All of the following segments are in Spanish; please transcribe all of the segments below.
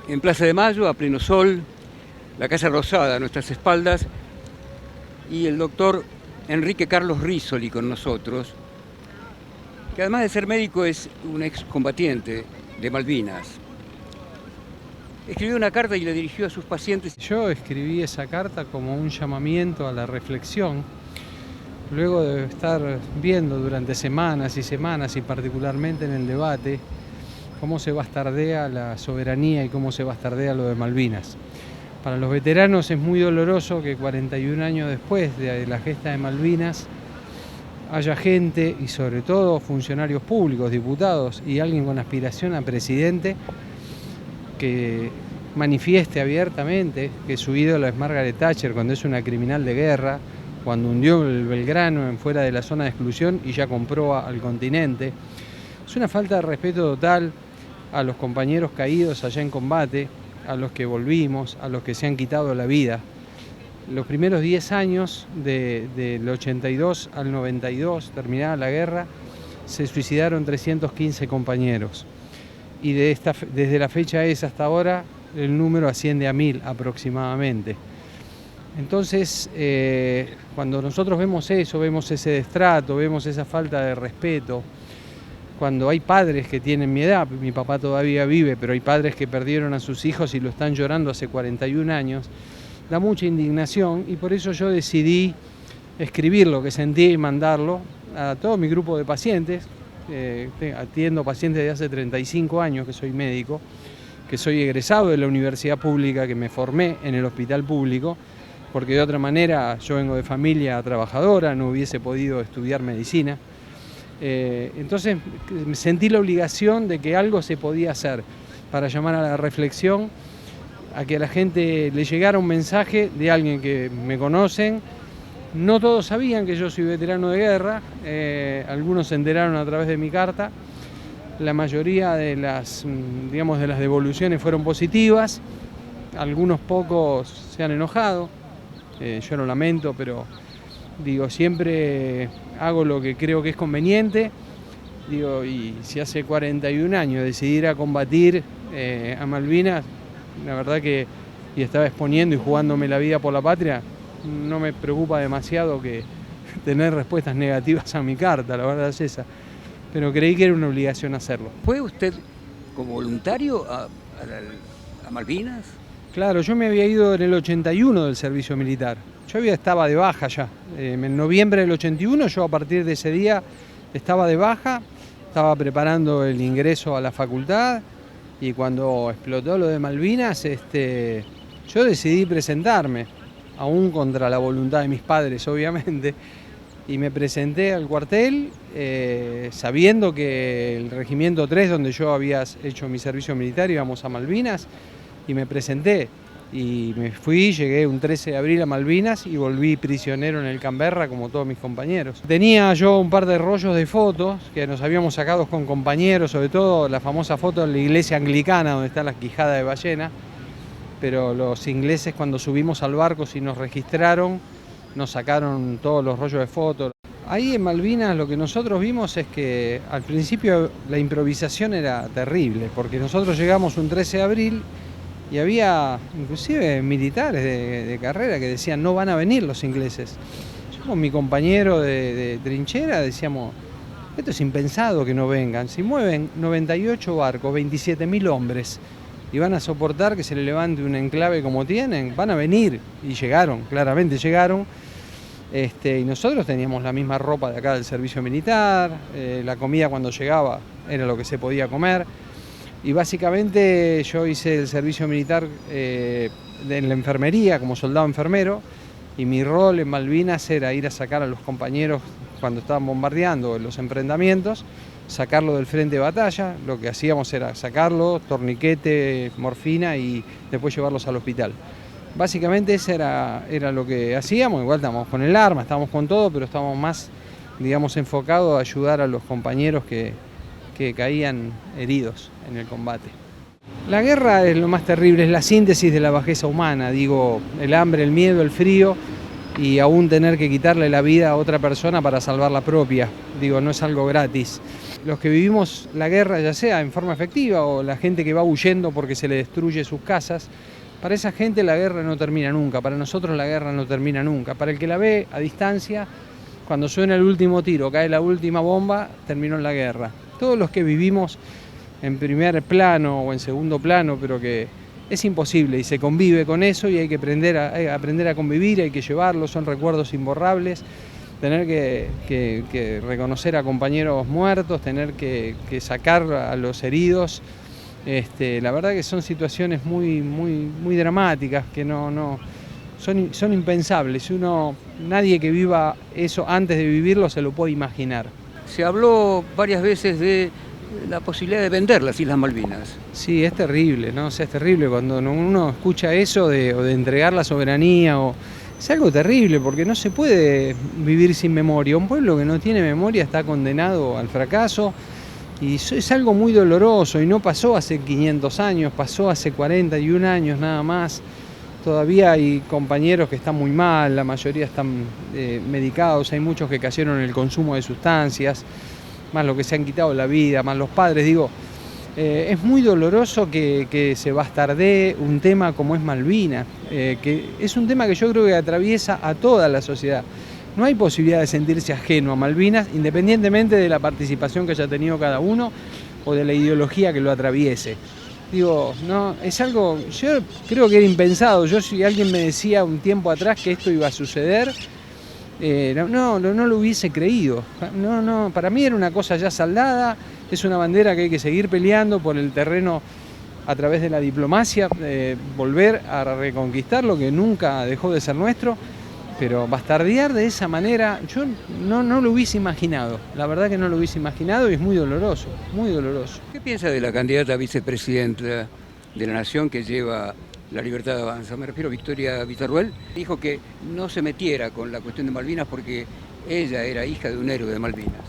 En Plaza de Mayo, a pleno sol, la Casa Rosada a nuestras espaldas y el doctor Enrique Carlos Rizzoli con nosotros, que además de ser médico es un excombatiente de Malvinas. Escribió una carta y le dirigió a sus pacientes. Yo escribí esa carta como un llamamiento a la reflexión, luego de estar viendo durante semanas y semanas, y particularmente en el debate, cómo se bastardea la soberanía y cómo se bastardea lo de Malvinas. Para los veteranos es muy doloroso que 41 años después de la gesta de Malvinas haya gente, y sobre todo funcionarios públicos, diputados y alguien con aspiración a presidente, que manifieste abiertamente que su ídolo es Margaret Thatcher cuando es una criminal de guerra, cuando hundió el Belgrano en fuera de la zona de exclusión y ya compró al continente. Es una falta de respeto total a los compañeros caídos allá en combate, a los que volvimos, a los que se han quitado la vida. Los primeros 10 años, del 82 al 92, terminada la guerra, se suicidaron 315 compañeros. Y desde la fecha esa hasta ahora, el número asciende a 1000 aproximadamente. Entonces, cuando nosotros vemos eso, vemos ese destrato, vemos esa falta de respeto, cuando hay padres que tienen mi edad, mi papá todavía vive, pero hay padres que perdieron a sus hijos y lo están llorando hace 41 años, da mucha indignación, y por eso yo decidí escribir lo que sentí y mandarlo a todo mi grupo de pacientes. Atiendo pacientes de hace 35 años, que soy médico, que soy egresado de la universidad pública, que me formé en el hospital público, porque de otra manera yo vengo de familia trabajadora, no hubiese podido estudiar medicina. Entonces sentí la obligación de que algo se podía hacer para llamar a la reflexión, a que a la gente le llegara un mensaje de alguien que me conocen. No todos sabían que yo soy veterano de guerra, algunos se enteraron a través de mi carta. La mayoría de las devoluciones fueron positivas, algunos pocos se han enojado, yo lo lamento, pero siempre hago lo que creo que es conveniente. Y si hace 41 años decidí ir a combatir a Malvinas, la verdad que y estaba exponiendo y jugándome la vida por la patria, no me preocupa demasiado que tener respuestas negativas a mi carta, la verdad es esa. Pero creí que era una obligación hacerlo. ¿Fue usted como voluntario a Malvinas? Claro, yo me había ido en el 81 del servicio militar. Yo estaba de baja ya. En noviembre del 81, yo a partir de ese día estaba de baja, estaba preparando el ingreso a la facultad, y cuando explotó lo de Malvinas, yo decidí presentarme, aún contra la voluntad de mis padres, obviamente, y me presenté al cuartel sabiendo que el Regimiento 3, donde yo había hecho mi servicio militar, íbamos a Malvinas, y me presenté. Y me fui, llegué un 13 de abril a Malvinas y volví prisionero en el Canberra como todos mis compañeros. Tenía yo un par de rollos de fotos que nos habíamos sacado con compañeros, sobre todo la famosa foto de la iglesia anglicana donde está la Quijada de Ballena, pero los ingleses, cuando subimos al barco y nos registraron, nos sacaron todos los rollos de fotos. Ahí en Malvinas lo que nosotros vimos es que al principio la improvisación era terrible, porque nosotros llegamos un 13 de abril y había inclusive militares de carrera que decían no van a venir los ingleses. Yo con mi compañero de trinchera decíamos, esto es impensado que no vengan, si mueven 98 barcos, 27.000 hombres, y van a soportar que se le levante un enclave como tienen, van a venir. Y llegaron, claramente llegaron. Y nosotros teníamos la misma ropa de acá del servicio militar, la comida cuando llegaba era lo que se podía comer. Y básicamente yo hice el servicio militar en la enfermería como soldado enfermero, y mi rol en Malvinas era ir a sacar a los compañeros cuando estaban bombardeando los enfrentamientos, sacarlo del frente de batalla. Lo que hacíamos era sacarlo, torniquete, morfina, y después llevarlos al hospital. Básicamente eso era lo que hacíamos. Igual estábamos con el arma, estábamos con todo, pero estábamos más, enfocados a ayudar a los compañeros que caían heridos en el combate. La guerra es lo más terrible, es la síntesis de la bajeza humana, el hambre, el miedo, el frío, y aún tener que quitarle la vida a otra persona para salvar la propia. No es algo gratis. los que vivimos la guerra, ya sea en forma efectiva o la gente que va huyendo porque se le destruye sus casas, para esa gente la guerra no termina nunca, para nosotros la guerra no termina nunca. Para el que la ve a distancia, cuando suena el último tiro, cae la última bomba, terminó la guerra. Todos los que vivimos en primer plano o en segundo plano, pero que es imposible y se convive con eso y hay que aprender a convivir, hay que llevarlo, son recuerdos imborrables. Tener que reconocer a compañeros muertos, tener que sacar a los heridos, la verdad que son situaciones muy dramáticas que son impensables. Nadie que viva eso antes de vivirlo se lo puede imaginar. Se habló varias veces de la posibilidad de vender las Islas Malvinas. Sí, es terrible, ¿no? O sea, es terrible cuando uno escucha eso o de entregar la soberanía es algo terrible porque no se puede vivir sin memoria. Un pueblo que no tiene memoria está condenado al fracaso y es algo muy doloroso y no pasó hace 500 años, pasó hace 41 años nada más. Todavía hay compañeros que están muy mal, la mayoría están medicados, hay muchos que cayeron en el consumo de sustancias, más los que se han quitado la vida, más los padres. Es muy doloroso que se bastardee un tema como es Malvinas, que es un tema que yo creo que atraviesa a toda la sociedad. No hay posibilidad de sentirse ajeno a Malvinas, independientemente de la participación que haya tenido cada uno o de la ideología que lo atraviese. No, es algo, yo creo que era impensado. Si alguien me decía un tiempo atrás que esto iba a suceder, no lo hubiese creído. No, para mí era una cosa ya saldada. Es una bandera que hay que seguir peleando por el terreno a través de la diplomacia, volver a reconquistar lo que nunca dejó de ser nuestro, pero bastardear de esa manera, yo no lo hubiese imaginado, la verdad que no lo hubiese imaginado y es muy doloroso, muy doloroso. ¿Qué piensa de la candidata a vicepresidenta de la Nación que lleva La Libertad Avanza? Me refiero a Victoria Villarruel. Dijo que no se metiera con la cuestión de Malvinas porque ella era hija de un héroe de Malvinas.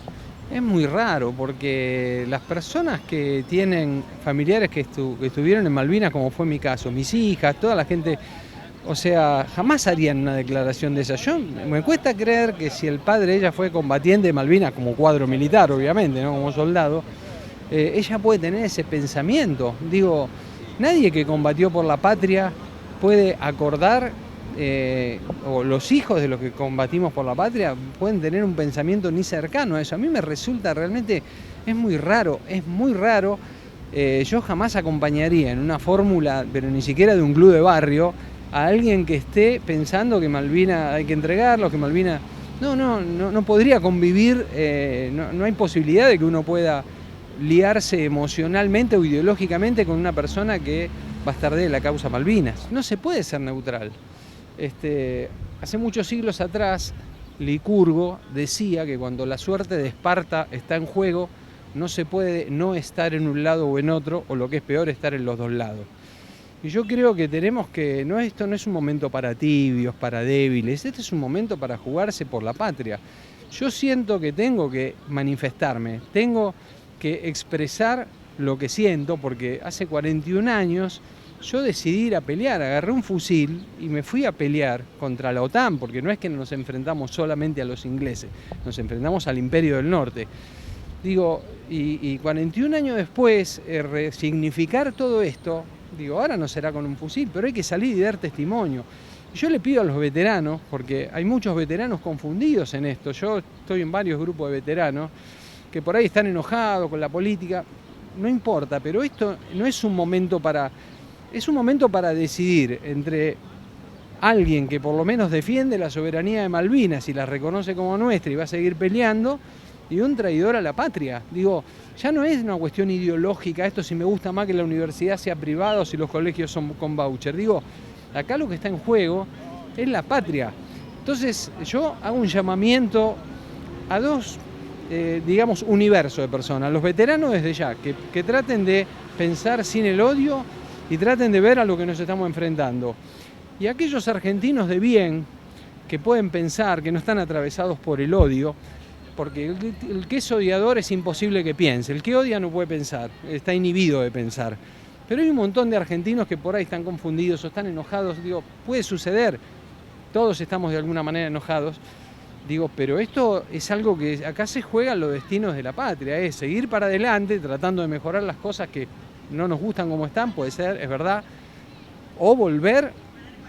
Es muy raro porque las personas que tienen familiares que estuvieron en Malvinas, como fue mi caso, mis hijas, toda la gente, o sea, jamás harían una declaración de esa. Me cuesta creer que si el padre de ella fue combatiente de Malvinas, como cuadro militar, obviamente, ¿no? Como soldado, ella puede tener ese pensamiento. Nadie que combatió por la patria puede acordar, o los hijos de los que combatimos por la patria pueden tener un pensamiento ni cercano a eso. A mí me resulta realmente, es muy raro. Yo jamás acompañaría en una fórmula, pero ni siquiera de un club de barrio, a alguien que esté pensando que Malvinas hay que entregarlo, que Malvinas... No podría convivir, no hay posibilidad de que uno pueda liarse emocionalmente o ideológicamente con una persona que bastardee la causa Malvinas. No se puede ser neutral. Hace muchos siglos atrás, Licurgo decía que cuando la suerte de Esparta está en juego, no se puede no estar en un lado o en otro, o lo que es peor, estar en los dos lados. Y yo creo que esto no es un momento para tibios, para débiles, este es un momento para jugarse por la patria. Yo siento que tengo que manifestarme, tengo que expresar lo que siento, porque hace 41 años yo decidí ir a pelear, agarré un fusil y me fui a pelear contra la OTAN, porque no es que nos enfrentamos solamente a los ingleses, nos enfrentamos al Imperio del Norte. Y 41 años después, resignificar todo esto, ahora no será con un fusil, pero hay que salir y dar testimonio. Yo le pido a los veteranos, porque hay muchos veteranos confundidos en esto, yo estoy en varios grupos de veteranos, que por ahí están enojados con la política, no importa, pero esto no es un momento para... Es un momento para decidir entre alguien que por lo menos defiende la soberanía de Malvinas y la reconoce como nuestra y va a seguir peleando, y un traidor a la patria. Ya no es una cuestión ideológica, esto si me gusta más que la universidad sea privada o si los colegios son con voucher. Acá lo que está en juego es la patria. Entonces yo hago un llamamiento a dos, universos de personas. Los veteranos desde ya, que traten de pensar sin el odio y traten de ver a lo que nos estamos enfrentando. Y aquellos argentinos de bien que pueden pensar, que no están atravesados por el odio, porque el que es odiador es imposible que piense, el que odia no puede pensar, está inhibido de pensar. Pero hay un montón de argentinos que por ahí están confundidos o están enojados, puede suceder, todos estamos de alguna manera enojados, Digo, pero esto es algo que acá se juegan los destinos de la patria, es seguir para adelante tratando de mejorar las cosas que no nos gustan como están, puede ser, es verdad, o volver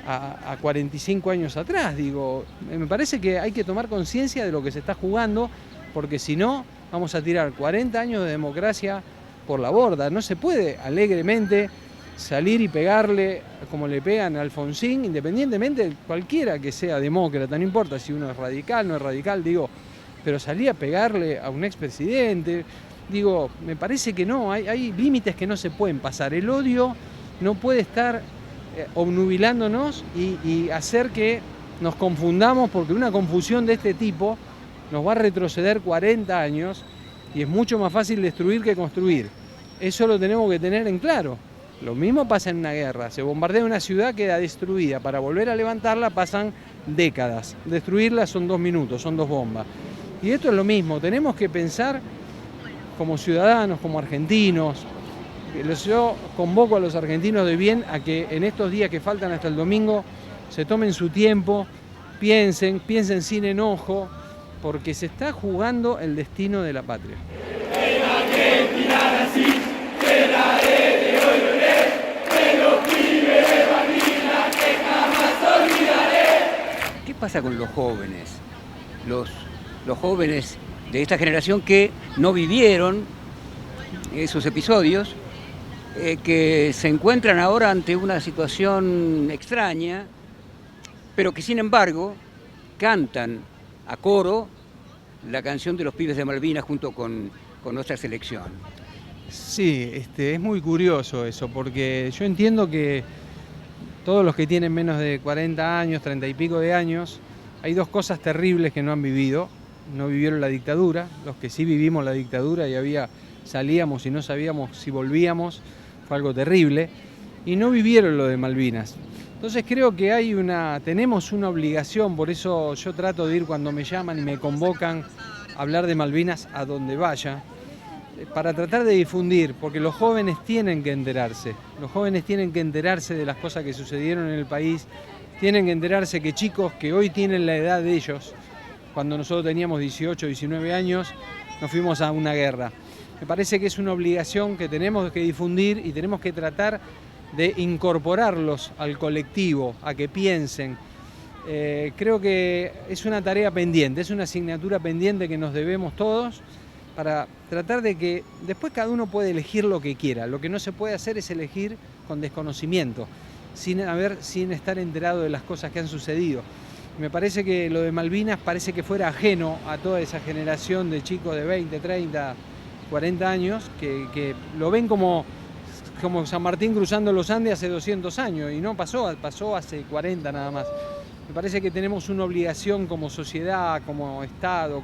a 45 años atrás. Digo, me parece que hay que tomar conciencia de lo que se está jugando, porque si no, vamos a tirar 40 años de democracia por la borda. No se puede alegremente salir y pegarle como le pegan a Alfonsín, independientemente de cualquiera que sea demócrata, no importa si uno es radical, no es radical, digo, pero salir a pegarle a un expresidente, digo, me parece que no, hay límites que no se pueden pasar. El odio no puede estar obnubilándonos y hacer que nos confundamos, porque una confusión de este tipo nos va a retroceder 40 años y es mucho más fácil destruir que construir. Eso lo tenemos que tener en claro. Lo mismo pasa en una guerra, se bombardea una ciudad, queda destruida, para volver a levantarla pasan décadas, destruirla son 2 minutos, son 2 bombas. Y esto es lo mismo, tenemos que pensar como ciudadanos, como argentinos. Yo convoco a los argentinos de bien a que en estos días que faltan hasta el domingo se tomen su tiempo, piensen sin enojo, porque se está jugando el destino de la patria. ¿Qué pasa con los jóvenes? Los jóvenes de esta generación que no vivieron esos episodios, que se encuentran ahora ante una situación extraña, pero que sin embargo cantan a coro la canción de los pibes de Malvinas junto con nuestra selección. Sí, es muy curioso eso, porque yo entiendo que todos los que tienen menos de 40 años, 30 y pico de años, hay 2 cosas terribles que no han vivido. No vivieron la dictadura, los que sí vivimos la dictadura y salíamos y no sabíamos si volvíamos, fue algo terrible, y no vivieron lo de Malvinas. Entonces creo que tenemos una obligación, por eso yo trato de ir cuando me llaman y me convocan a hablar de Malvinas a donde vaya, para tratar de difundir, porque los jóvenes tienen que enterarse. Los jóvenes tienen que enterarse de las cosas que sucedieron en el país, tienen que enterarse que chicos que hoy tienen la edad de ellos, cuando nosotros teníamos 18, 19 años, nos fuimos a una guerra. Me parece que es una obligación que tenemos que difundir y tenemos que tratar de incorporarlos al colectivo, a que piensen. Creo que es una tarea pendiente, es una asignatura pendiente que nos debemos todos, para tratar de que después cada uno puede elegir lo que quiera. Lo que no se puede hacer es elegir con desconocimiento, sin estar enterado de las cosas que han sucedido. Me parece que lo de Malvinas parece que fuera ajeno a toda esa generación de chicos de 20, 30, 40 años que lo ven como San Martín cruzando los Andes hace 200 años y no pasó hace 40 nada más. Me parece que tenemos una obligación como sociedad, como Estado,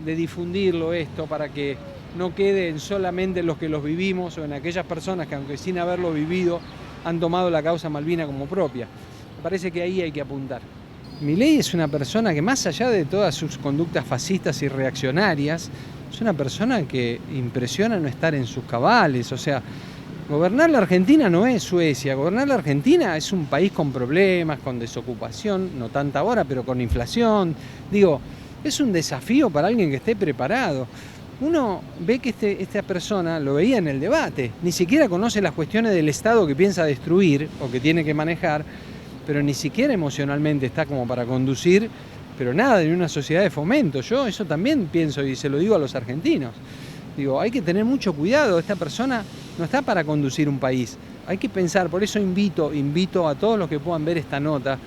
de difundirlo esto, para que no quede en solamente los que los vivimos o en aquellas personas que, aunque sin haberlo vivido, han tomado la causa Malvina como propia. Me parece que ahí hay que apuntar. Milei es una persona que, más allá de todas sus conductas fascistas y reaccionarias, es una persona que impresiona no estar en sus cabales. O sea, gobernar la Argentina no es Suecia, gobernar la Argentina es un país con problemas, con desocupación, no tanta ahora, pero con inflación. Digo, es un desafío para alguien que esté preparado. Uno ve que esta persona, lo veía en el debate, ni siquiera conoce las cuestiones del Estado que piensa destruir o que tiene que manejar, pero ni siquiera emocionalmente está como para conducir, pero nada, en una sociedad de fomento. Yo eso también pienso y se lo digo a los argentinos. Digo, hay que tener mucho cuidado, esta persona no está para conducir un país. Hay que pensar, por eso invito a todos los que puedan ver esta nota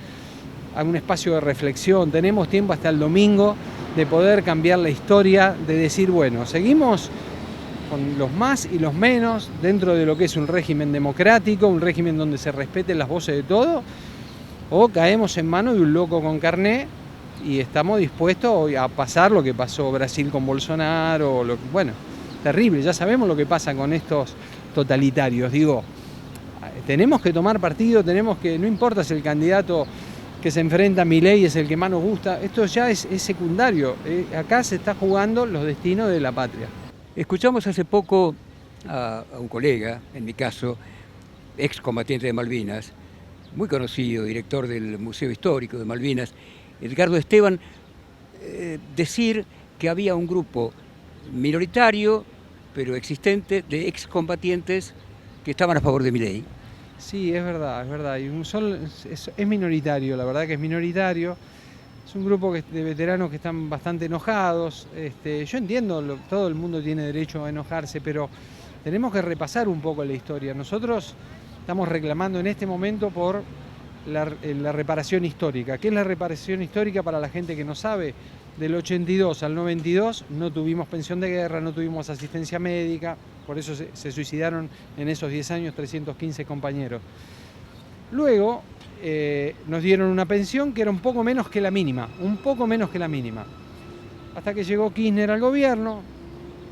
a un espacio de reflexión. Tenemos tiempo hasta el domingo de poder cambiar la historia, de decir, bueno, seguimos con los más y los menos dentro de lo que es un régimen democrático, un régimen donde se respeten las voces de todos, o caemos en manos de un loco con carné y estamos dispuestos a pasar lo que pasó Brasil con Bolsonaro, bueno, terrible, ya sabemos lo que pasa con estos totalitarios. Digo, tenemos que tomar partido, no importa si el candidato que se enfrenta a Milei es el que más nos gusta, esto ya es secundario, acá se está jugando los destinos de la patria. Escuchamos hace poco a un colega, en mi caso, excombatiente de Malvinas, muy conocido, director del Museo Histórico de Malvinas, Edgardo Esteban, decir que había un grupo minoritario, pero existente, de excombatientes que estaban a favor de Milei. Sí, es verdad, es verdad. Y es minoritario, la verdad que es minoritario. Es un grupo de veteranos que están bastante enojados. Yo entiendo, todo el mundo tiene derecho a enojarse, pero tenemos que repasar un poco la historia. Nosotros estamos reclamando en este momento por la reparación histórica. ¿Qué es la reparación histórica para la gente que no sabe? Del 82 al 92 no tuvimos pensión de guerra, no tuvimos asistencia médica, por eso se suicidaron en esos 10 años 315 compañeros. Luego nos dieron una pensión que era un poco menos que la mínima, hasta que llegó Kirchner al gobierno.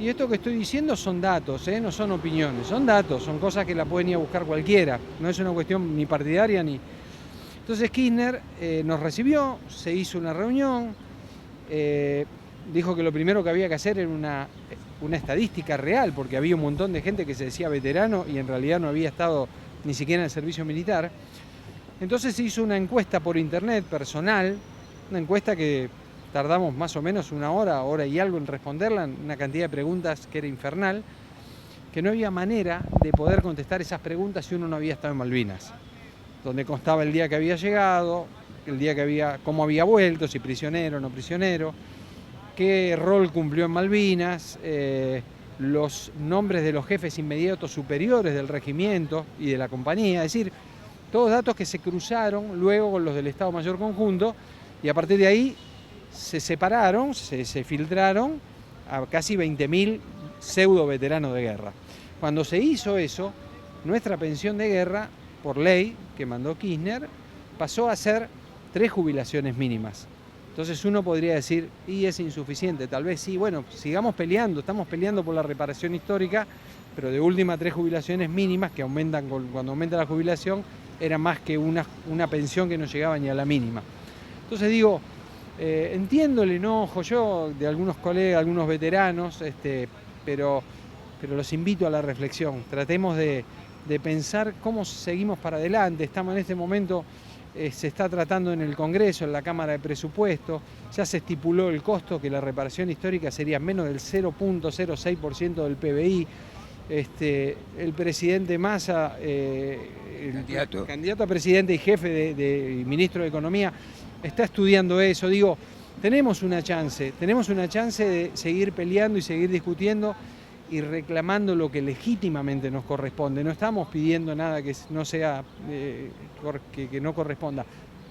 Y esto que estoy diciendo son datos, no son opiniones, son datos, son cosas que la pueden ir a buscar cualquiera, no es una cuestión ni partidaria ni... Entonces Kirchner nos recibió, se hizo una reunión, dijo que lo primero que había que hacer era una estadística real, porque había un montón de gente que se decía veterano y en realidad no había estado ni siquiera en el servicio militar. Entonces se hizo una encuesta por internet personal, una encuesta que tardamos más o menos una hora y algo en responderla, una cantidad de preguntas que era infernal, que no había manera de poder contestar esas preguntas si uno no había estado en Malvinas, donde constaba el día que había llegado, el día que había, cómo había vuelto, si prisionero o no prisionero, qué rol cumplió en Malvinas, los nombres de los jefes inmediatos superiores del regimiento y de la compañía, es decir, todos datos que se cruzaron luego con los del Estado Mayor Conjunto y a partir de ahí se separaron, se filtraron a casi 20.000 pseudo veteranos de guerra. Cuando se hizo eso, nuestra pensión de guerra, por ley que mandó Kirchner, pasó a ser 3 jubilaciones mínimas. Entonces uno podría decir, y es insuficiente, tal vez sí, bueno, sigamos peleando, estamos peleando por la reparación histórica, pero de última 3 jubilaciones mínimas que aumentan cuando aumenta la jubilación, era más que una pensión que no llegaba ni a la mínima. Entonces digo, entiendo el enojo yo de algunos colegas, algunos veteranos, pero los invito a la reflexión. Tratemos de pensar cómo seguimos para adelante. Estamos en este momento, se está tratando en el Congreso, en la Cámara de Presupuestos, ya se estipuló el costo que la reparación histórica sería menos del 0.06% del PBI. El presidente Massa, candidato a presidente y jefe de ministro de Economía, está estudiando eso. Digo, tenemos una chance de seguir peleando y seguir discutiendo y reclamando lo que legítimamente nos corresponde. No estamos pidiendo nada que no sea, que no corresponda.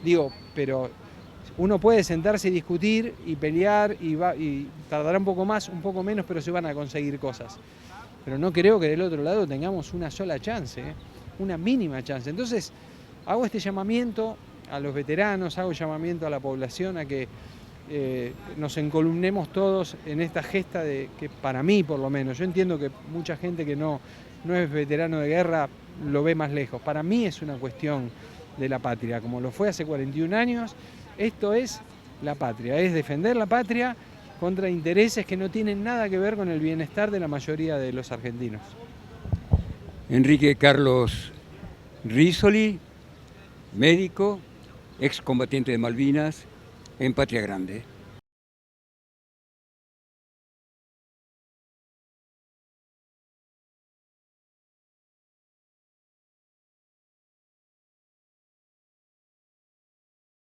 Digo, pero uno puede sentarse y discutir y pelear y tardará un poco más, un poco menos, pero se van a conseguir cosas. Pero no creo que del otro lado tengamos una sola chance, una mínima chance. Entonces, hago este llamamiento a los veteranos, hago llamamiento a la población a que nos encolumnemos todos en esta gesta que para mí por lo menos, yo entiendo que mucha gente que no es veterano de guerra lo ve más lejos. Para mí es una cuestión de la patria, como lo fue hace 41 años, esto es la patria, es defender la patria contra intereses que no tienen nada que ver con el bienestar de la mayoría de los argentinos. Enrique Carlos Risoli, médico, excombatiente de Malvinas, en Patria Grande.